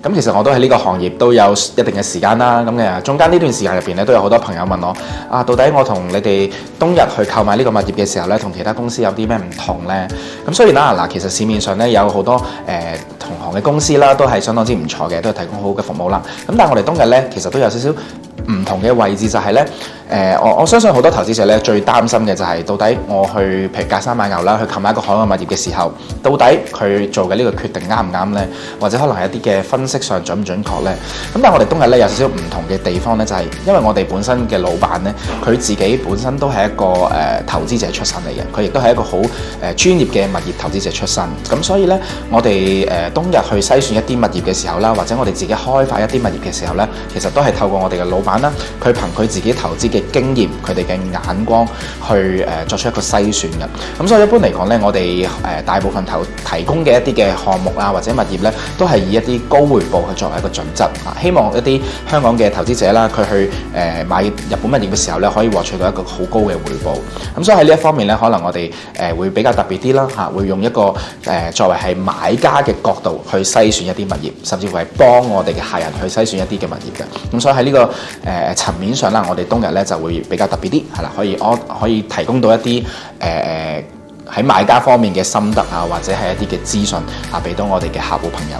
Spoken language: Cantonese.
咁其實我都喺呢個行業都有一定嘅時間啦。咁中間呢段時間入邊咧，都有好多朋友問我到底我同你哋冬日去購買呢個物業嘅時候咧，同其他公司有啲咩唔同呢？咁雖然啦，其實市面上咧有好多同行嘅公司啦，都係相當之唔錯嘅，都係提供好好嘅服務啦。咁但係我哋冬日咧，其實都有少少唔同嘅位置，就係咧我相信好多投資者咧最擔心嘅就係到底我去譬如隔山買牛啦，去購買一個海外物業嘅時候，到底佢做嘅呢個決定啱唔啱呢？或者可能係一啲嘅分析上準唔準確呢？咁但係我哋冬日咧有少少唔同嘅地方咧，就係因為我哋本身嘅老闆咧，佢自己本身都係一個投資者出身嚟嘅，佢亦都係一個好專業嘅物業投資者出身。咁所以咧，我哋冬日去篩選一啲物業嘅時候啦，或者我哋自己開發一啲物業嘅時候咧，其實都係透過我哋嘅老闆啦，佢憑佢自己投資嘅經驗，佢哋嘅眼光去作出一個篩選嘅。咁所以一般嚟講咧，我哋大部分提供嘅一啲嘅項目啊，或者物業咧，都係以一啲高回報去作為一個準則啊。希望一啲香港嘅投資者啦，佢去買日本物業嘅時候咧，可以獲取到一個好高嘅回報。咁所以喺呢一方面咧，可能我哋會比較特別啲啦嚇，會用一個作為係買家嘅角度去篩選一啲物業，甚至乎係幫我哋嘅客人去篩選一啲嘅物業嘅。咁所以喺呢個層面上啦，我哋冬日咧就會比較特別啲，係啦，可以提供到一啲喺買家方面嘅心得啊，或者係一啲嘅資訊啊，俾到我哋嘅客戶朋友。